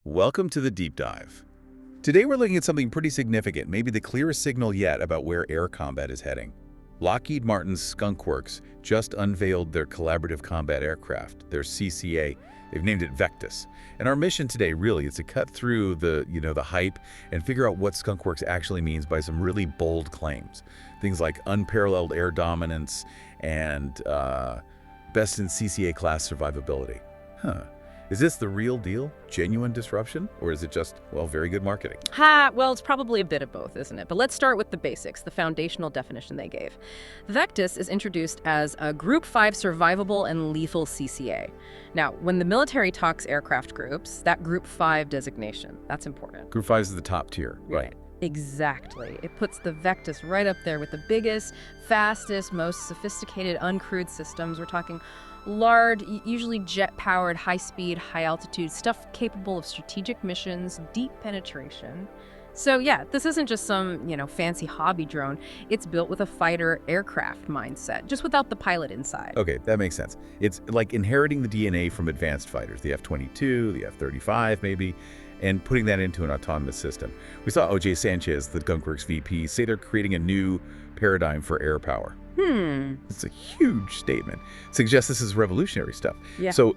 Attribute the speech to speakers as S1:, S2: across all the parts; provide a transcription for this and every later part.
S1: Welcome to the deep dive. Today we're looking at something pretty significant, maybe the clearest signal yet about where air combat is heading. Lockheed Martin's Skunk Works just unveiled their collaborative combat aircraft, their CCA. They've named it Vectis. And our mission today really is to cut through the hype and figure out what Skunk Works actually means by some really bold claims. Things like unparalleled air dominance and best in CCA class survivability. Is this the real deal? Genuine disruption? Or is it just, well, very good marketing?
S2: Well, it's probably a bit of both, isn't it? But let's start with the basics, the foundational definition they gave. Vectis is introduced as a Group 5 survivable and lethal CCA. Now, when the military talks aircraft groups, that Group 5 designation, that's important.
S1: Group 5 is the top tier, right?
S2: Exactly. It puts the Vectis right up there with the biggest, fastest, most sophisticated uncrewed systems. We're talking large, usually jet-powered, high-speed, high-altitude stuff capable of strategic missions, deep penetration. So yeah, this isn't just some, fancy hobby drone. It's built with a fighter aircraft mindset, just without the pilot inside.
S1: Okay, that makes sense. It's like inheriting the DNA from advanced fighters, the F-22, the F-35 maybe, and putting that into an autonomous system. We saw O.J. Sanchez, the Skunk Works VP, say they're creating a new paradigm for air power. It's a huge statement. Suggests this is revolutionary stuff.
S2: Yeah.
S1: So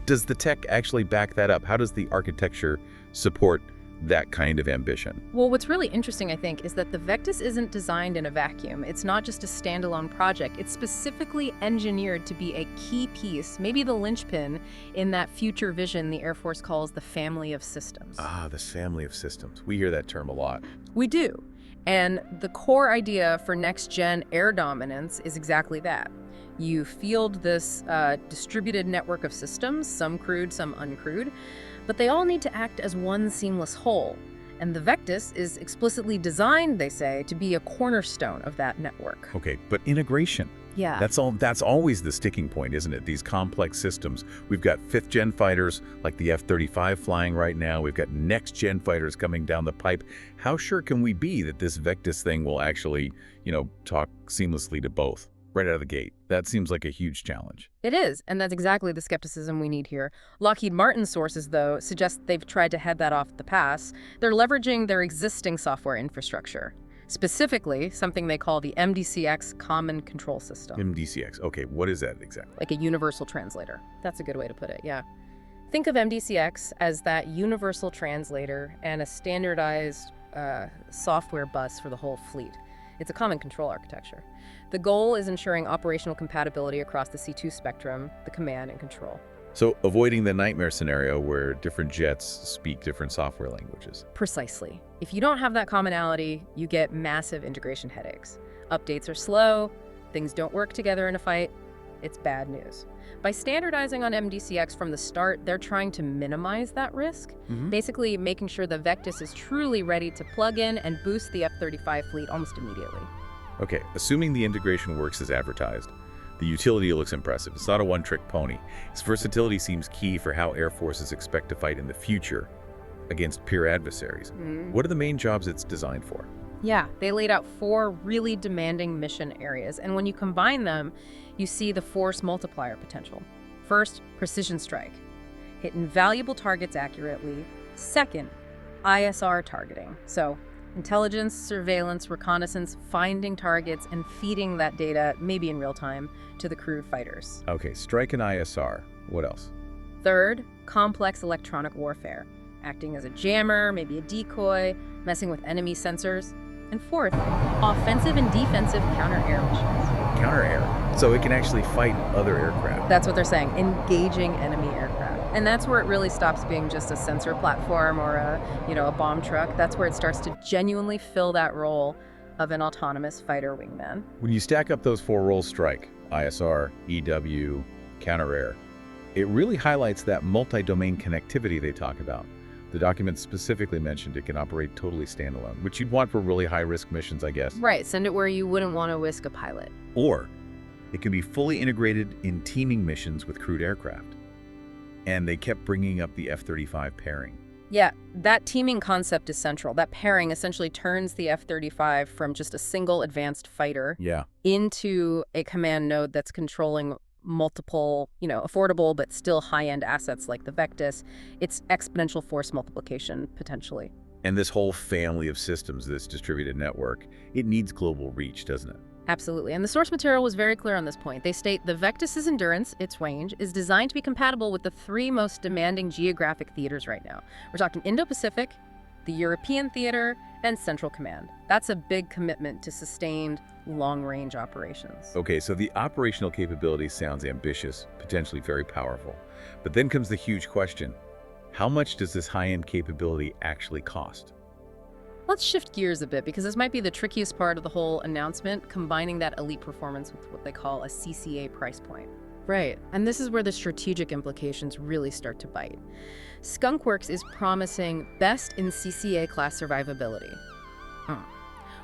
S1: does the tech actually back that up? How does the architecture support that kind of ambition?
S2: Well, what's really interesting, I think, is that the Vectis isn't designed in a vacuum. It's not just a standalone project. It's specifically engineered to be a key piece, maybe the linchpin, in that future vision the Air Force calls the family of systems.
S1: Ah, the family of systems. We hear that term a lot.
S2: We do. And the core idea for next-gen air dominance is exactly that. You field this distributed network of systems, some crewed, some uncrewed, but they all need to act as one seamless whole. And the Vectis is explicitly designed, they say, to be a cornerstone of that network.
S1: Okay, but integration.
S2: Yeah.
S1: That's always the sticking point, isn't it? These complex systems. We've got 5th-gen fighters like the F-35 flying right now. We've got next-gen fighters coming down the pipe. How sure can we be that this Vectis thing will actually, talk seamlessly to both right out of the gate? That seems like a huge challenge.
S2: It is, and that's exactly the skepticism we need here. Lockheed Martin sources, though, suggest they've tried to head that off the pass. They're leveraging their existing software infrastructure. Specifically, something they call the MDCX Common Control System.
S1: MDCX. Okay, what is that exactly?
S2: Like a universal translator. That's a good way to put it, yeah. Think of MDCX as that universal translator and a standardized software bus for the whole fleet. It's a common control architecture. The goal is ensuring operational compatibility across the C2 spectrum, the command and control.
S1: So avoiding the nightmare scenario where different jets speak different software languages.
S2: Precisely. If you don't have that commonality, you get massive integration headaches. Updates are slow, things don't work together in a fight. It's bad news. By standardizing on MDCX from the start, they're trying to minimize that risk, basically making sure the Vectis is truly ready to plug in and boost the F-35 fleet almost immediately.
S1: Okay, assuming the integration works as advertised, the utility looks impressive. It's not a one-trick pony. Its versatility seems key for how air forces expect to fight in the future against peer adversaries. What are the main jobs it's designed for?
S2: Yeah, they laid out 4 really demanding mission areas, and when you combine them, you see the force multiplier potential. First, precision strike, hitting valuable targets accurately. Second, ISR targeting, so intelligence, surveillance, reconnaissance, finding targets, and feeding that data, maybe in real time, to the crewed fighters.
S1: Okay, strike and ISR. What else?
S2: Third, complex electronic warfare, acting as a jammer, maybe a decoy, messing with enemy sensors. And fourth, offensive and defensive counter-air missions.
S1: Counter-air. So it can actually fight other aircraft.
S2: That's what they're saying, engaging enemy aircraft. And that's where it really stops being just a sensor platform or a bomb truck. That's where it starts to genuinely fill that role of an autonomous fighter wingman.
S1: When you stack up those 4 roles, strike, ISR, EW, counter-air, it really highlights that multi-domain connectivity they talk about. The document specifically mentioned it can operate totally standalone, which you'd want for really high-risk missions, I guess.
S2: Right, send it where you wouldn't want to risk a pilot.
S1: Or it can be fully integrated in teaming missions with crewed aircraft. And they kept bringing up the F-35 pairing.
S2: Yeah, that teaming concept is central. That pairing essentially turns the F-35 from just a single advanced fighter into a command node that's controlling multiple, affordable but still high-end assets like the Vectis, it's exponential force multiplication, potentially.
S1: And this whole family of systems, this distributed network, it needs global reach, doesn't it?
S2: Absolutely. And the source material was very clear on this point. They state the Vectis's endurance, its range, is designed to be compatible with the three most demanding geographic theaters right now. We're talking Indo-Pacific, the European theater, and Central Command. That's a big commitment to sustained long-range operations.
S1: Okay, so the operational capability sounds ambitious, potentially very powerful. But then comes the huge question. How much does this high-end capability actually cost?
S2: Let's shift gears a bit, because this might be the trickiest part of the whole announcement, combining that elite performance with what they call a CCA price point. Right, and this is where the strategic implications really start to bite. Skunk Works is promising best in CCA class survivability.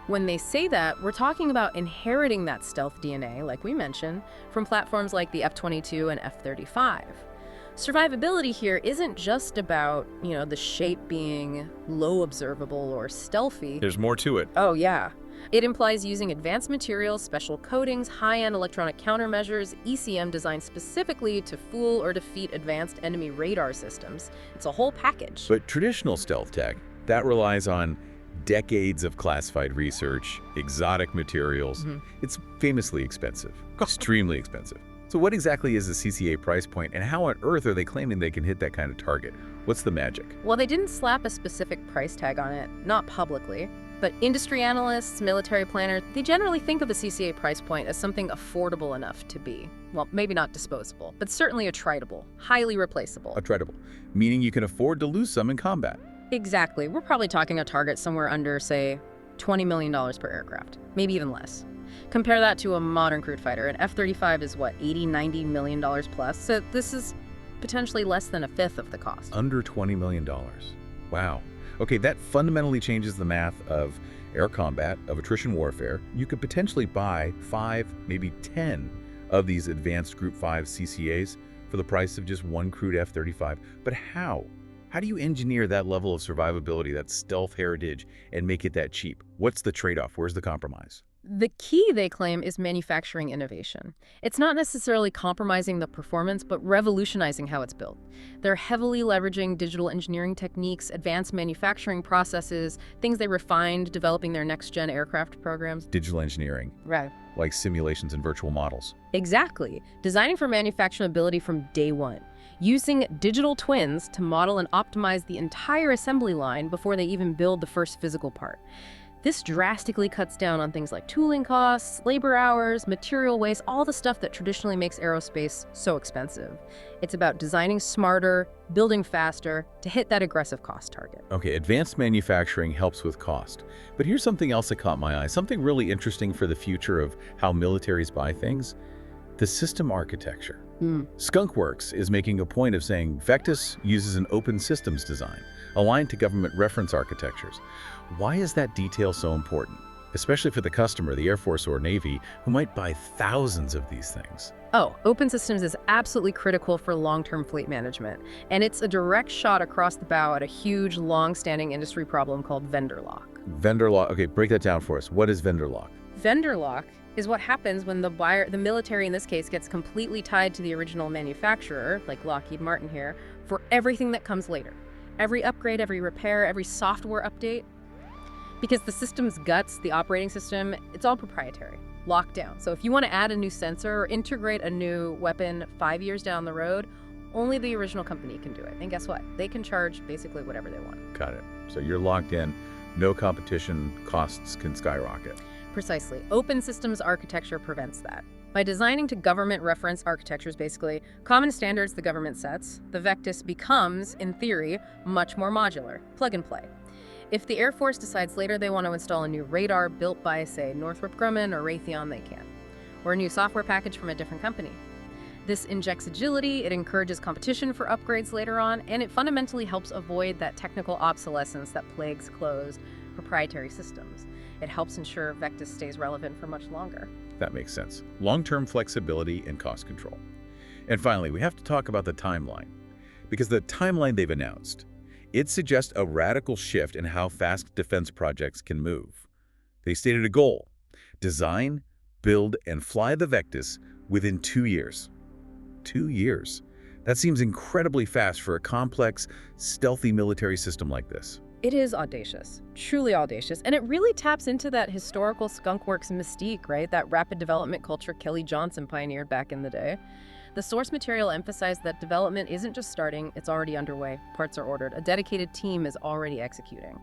S2: When they say that, we're talking about inheriting that stealth DNA, like we mentioned, from platforms like the F-22 and F-35. Survivability here isn't just about, the shape being low observable or stealthy.
S1: There's more to it.
S2: Oh, yeah. It implies using advanced materials, special coatings, high-end electronic countermeasures, ECM designed specifically to fool or defeat advanced enemy radar systems. It's a whole package.
S1: But traditional stealth tech, that relies on decades of classified research, exotic materials. It's famously expensive, extremely expensive. So what exactly is the CCA price point, and how on earth are they claiming they can hit that kind of target? What's the magic?
S2: Well, they didn't slap a specific price tag on it, not publicly. But industry analysts, military planners, they generally think of the CCA price point as something affordable enough to be, well, maybe not disposable, but certainly attritable, highly replaceable.
S1: Attritable, meaning you can afford to lose some in combat.
S2: Exactly. We're probably talking a target somewhere under, say, $20 million per aircraft, maybe even less. Compare that to a modern crude fighter. An F-35 is what, $80, $90 million plus? So this is potentially less than a fifth of the cost.
S1: Under $20 million. Wow. Okay, that fundamentally changes the math of air combat, of attrition warfare. You could potentially buy 5, maybe 10 of these advanced Group 5 CCAs for the price of just one crude F-35. But how? How do you engineer that level of survivability, that stealth heritage, and make it that cheap? What's the trade-off? Where's the compromise?
S2: The key, they claim, is manufacturing innovation. It's not necessarily compromising the performance, but revolutionizing how it's built. They're heavily leveraging digital engineering techniques, advanced manufacturing processes, things they refined developing their next-gen aircraft programs.
S1: Digital engineering.
S2: Right.
S1: Like simulations and virtual models.
S2: Exactly. Designing for manufacturability from day one. Using digital twins to model and optimize the entire assembly line before they even build the first physical part. This drastically cuts down on things like tooling costs, labor hours, material waste, all the stuff that traditionally makes aerospace so expensive. It's about designing smarter, building faster, to hit that aggressive cost target.
S1: Okay, advanced manufacturing helps with cost. But here's something else that caught my eye, something really interesting for the future of how militaries buy things. The system architecture. Skunk Works is making a point of saying Vectis uses an open systems design, aligned to government reference architectures. Why is that detail so important? Especially for the customer, the Air Force or Navy, who might buy thousands of these things.
S2: Oh, open systems is absolutely critical for long-term fleet management. And it's a direct shot across the bow at a huge, long-standing industry problem called vendor lock.
S1: Vendor lock. Okay, break that down for us. What is vendor lock?
S2: Vendor lock is what happens when the buyer, the military in this case, gets completely tied to the original manufacturer, like Lockheed Martin here, for everything that comes later. Every upgrade, every repair, every software update. Because the system's guts, the operating system, it's all proprietary, locked down. So if you want to add a new sensor or integrate a new weapon 5 years down the road, only the original company can do it. And guess what? They can charge basically whatever they want.
S1: Got it. So you're locked in, no competition, costs can skyrocket.
S2: Precisely. Open systems architecture prevents that. By designing to government reference architectures, basically, common standards the government sets, the Vectis becomes, in theory, much more modular, plug and play. If the Air Force decides later they want to install a new radar built by, say, Northrop Grumman or Raytheon, they can. Or a new software package from a different company. This injects agility, it encourages competition for upgrades later on, and it fundamentally helps avoid that technical obsolescence that plagues closed, proprietary systems. It helps ensure Vectis stays relevant for much longer.
S1: That makes sense. Long-term flexibility and cost control. And finally, we have to talk about the timeline. Because the timeline they've announced, it suggests a radical shift in how fast defense projects can move. They stated a goal: design, build, and fly the Vectis within 2 years. 2 years. That seems incredibly fast for a complex, stealthy military system like this.
S2: It is audacious, truly audacious, and it really taps into that historical Skunk Works mystique, right? That rapid development culture Kelly Johnson pioneered back in the day. The source material emphasized that development isn't just starting, it's already underway. Parts are ordered. A dedicated team is already executing.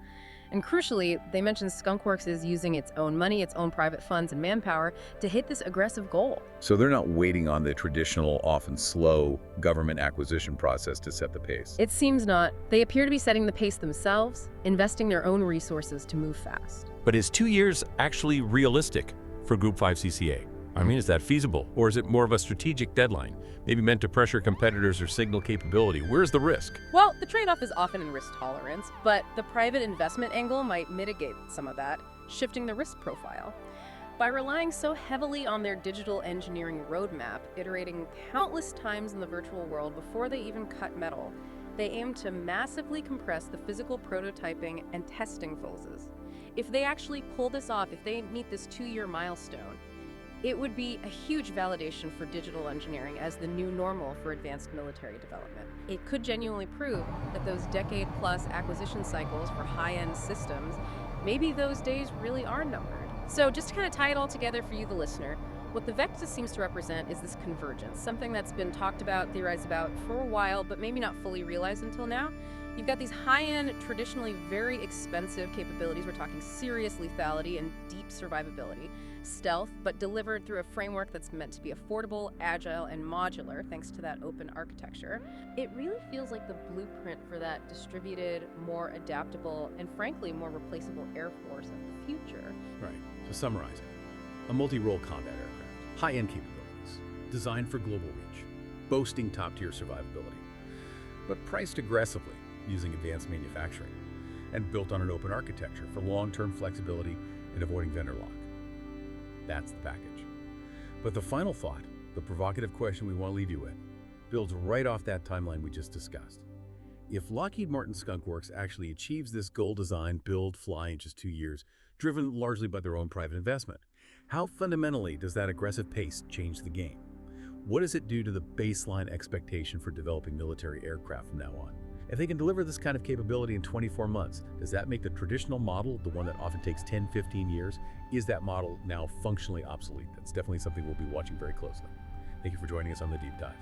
S2: And crucially, they mentioned Skunk Works is using its own money, its own private funds and manpower to hit this aggressive goal.
S1: So they're not waiting on the traditional, often slow, government acquisition process to set the pace.
S2: It seems not. They appear to be setting the pace themselves, investing their own resources to move fast.
S3: But is 2 years actually realistic for Group 5 CCA? I mean, is that feasible? Or is it more of a strategic deadline, maybe meant to pressure competitors or signal capability? Where's the risk?
S2: Well, the trade-off is often in risk tolerance, but the private investment angle might mitigate some of that, shifting the risk profile. By relying so heavily on their digital engineering roadmap, iterating countless times in the virtual world before they even cut metal, they aim to massively compress the physical prototyping and testing phases. If they actually pull this off, if they meet this 2-year milestone, it would be a huge validation for digital engineering as the new normal for advanced military development. It could genuinely prove that those decade-plus acquisition cycles for high-end systems, maybe those days really are numbered. So just to kind of tie it all together for you, the listener, what the Vectis seems to represent is this convergence, something that's been talked about, theorized about for a while, but maybe not fully realized until now. You've got these high-end, traditionally very expensive capabilities. We're talking serious lethality and deep survivability. Stealth, but delivered through a framework that's meant to be affordable, agile, and modular, thanks to that open architecture. It really feels like the blueprint for that distributed, more adaptable, and frankly, more replaceable Air Force of the future.
S1: Right. To summarize it, a multi-role combat aircraft, high-end capabilities, designed for global reach, boasting top-tier survivability, but priced aggressively using advanced manufacturing, and built on an open architecture for long-term flexibility and avoiding vendor lock. That's the package. But the final thought, the provocative question we want to leave you with, builds right off that timeline we just discussed. If Lockheed Martin Skunk Works actually achieves this goal design, build, fly in just 2 years, driven largely by their own private investment, how fundamentally does that aggressive pace change the game? What does it do to the baseline expectation for developing military aircraft from now on? If they can deliver this kind of capability in 24 months, does that make the traditional model, the one that often takes 10, 15 years, is that model now functionally obsolete? That's definitely something we'll be watching very closely. Thank you for joining us on The Deep Dive.